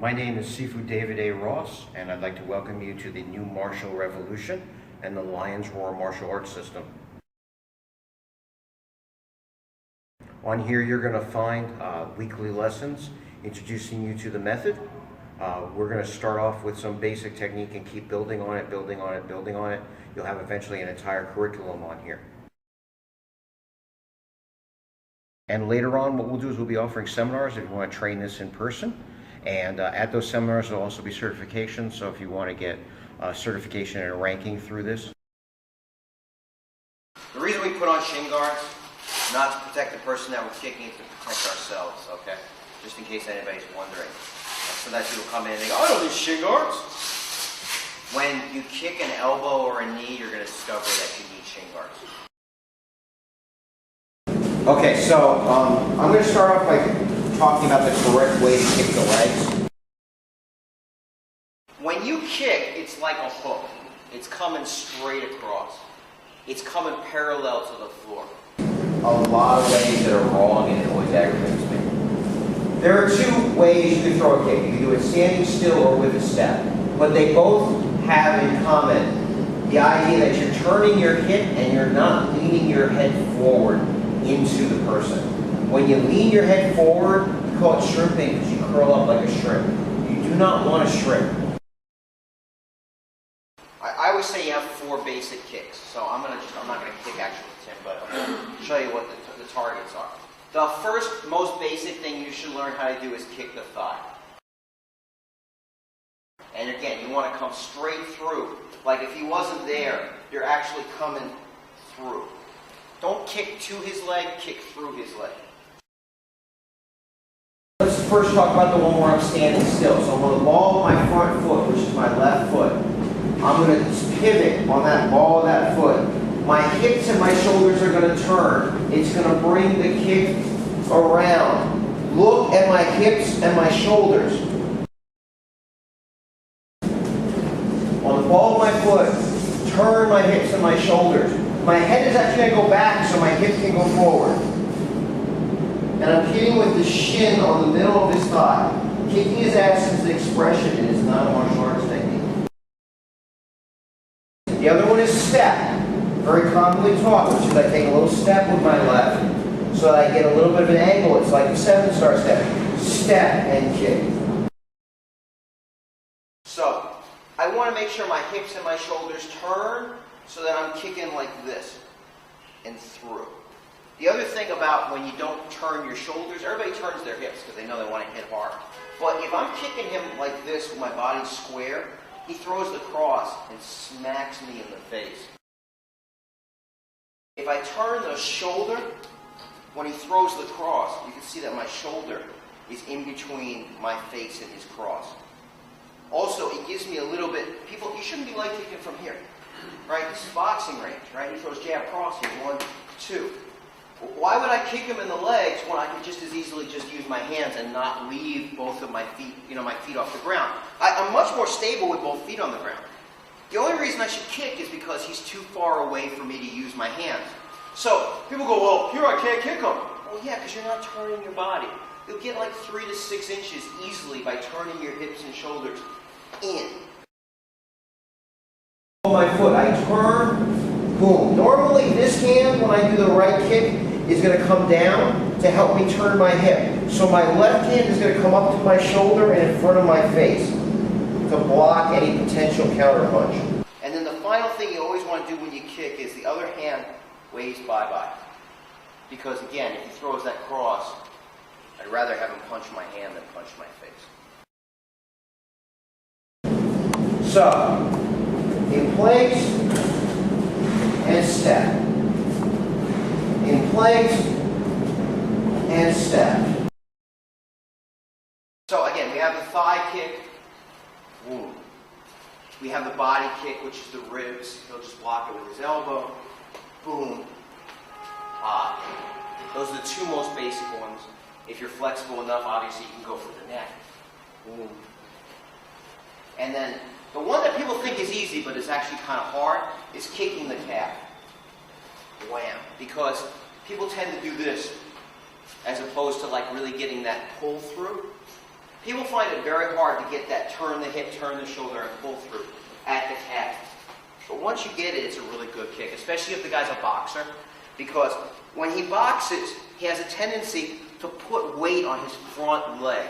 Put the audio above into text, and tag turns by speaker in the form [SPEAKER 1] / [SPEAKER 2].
[SPEAKER 1] My name is Sifu David Ross, and I'd like to welcome you to the new martial revolution and the Lion's Roar martial arts system. On here you're going to find weekly lessons introducing you to the method. We're going to start off with some basic technique and keep building on it, building on it, building on it. You'll have eventually an entire curriculum on here. And later on, what we'll do is we'll be offering seminars if you want to train this in person. And at those seminars, there'll also be certifications. So if you want to get certification and a ranking through this. The reason we put on shin guards, not to protect the person that we're kicking, it's to protect ourselves, okay? Just in case anybody's wondering. So that people come in and they go, I don't need shin guards. When you kick an elbow or a knee, you're going to discover that you need shin guards. Okay, so I'm going to start off by talking about the correct way to kick the legs. When you kick, it's like a hook. It's coming straight across. It's coming parallel to the floor. A lot of ways that are wrong, and it always aggravates me. There are two ways you can throw a kick. You can do it standing still or with a step. But they both have in common the idea that you're turning your hip and you're not leaning your head forward into the person. When you lean your head forward, you call it shrimping because you curl up like a shrimp. You do not want to shrimp. I always say you have 4 basic kicks. So I'm not going to kick actually with Tim, but I'm going to show you what the targets are. The first, most basic thing you should learn how to do is kick the thigh. And again, you want to come straight through. Like if he wasn't there, you're actually coming through. Don't kick to his leg, kick through his leg. Let's first talk about the one where I'm standing still. So I'm going to ball my front foot, which is my left foot. I'm going to pivot on that ball of that foot. My hips and my shoulders are going to turn. It's going to bring the kick around. Look at my hips and my shoulders. On the ball of my foot, turn my hips and my shoulders. My head is actually going to go back so my hips can go forward. And I'm hitting with the shin on the middle of his thigh. Kicking his ass is an expression, it is not a martial arts technique. The other one is step. Very commonly taught, which is I take a little step with my left so that I get a little bit of an angle. It's like a 7-star step. Step and kick. So, I want to make sure my hips and my shoulders turn so that I'm kicking like this and through. The other thing about when you don't turn your shoulders, everybody turns their hips because they know they want to hit hard. But if I'm kicking him like this with my body square, he throws the cross and smacks me in the face. If I turn the shoulder, when he throws the cross, you can see that my shoulder is in between my face and his cross. Also, it gives me a little bit, you shouldn't be leg kicking from here. Right? This is boxing range, right? He throws jab cross here, 1, 2. Why would I kick him in the legs when I could just as easily just use my hands and not leave both of my feet, my feet off the ground? I'm much more stable with both feet on the ground. The only reason I should kick is because he's too far away for me to use my hands. So, people go, well, here I can't kick him. Well, yeah, because you're not turning your body. You'll get like 3 to 6 inches easily by turning your hips and shoulders in. My foot, I turn, boom. Normally this hand, when I do the right kick, is going to come down to help me turn my hip. So my left hand is going to come up to my shoulder and in front of my face to block any potential counter punch. And then the final thing you always want to do when you kick is the other hand waves bye-bye. Because again, if he throws that cross, I'd rather have him punch my hand than punch my face. So, in place and step. In place and step. So again, we have the thigh kick. Boom. We have the body kick, which is the ribs. He'll just block it with his elbow. Boom. Those are the 2 most basic ones. If you're flexible enough, obviously you can go for the neck. Boom. And then the one that people think is easy, but is actually kind of hard, is kicking the calf. Wham. Because people tend to do this as opposed to like really getting that pull through. People find it very hard to get that turn the hip, turn the shoulder, and pull through at the calf. But once you get it, it's a really good kick, especially if the guy's a boxer, because when he boxes, he has a tendency to put weight on his front leg.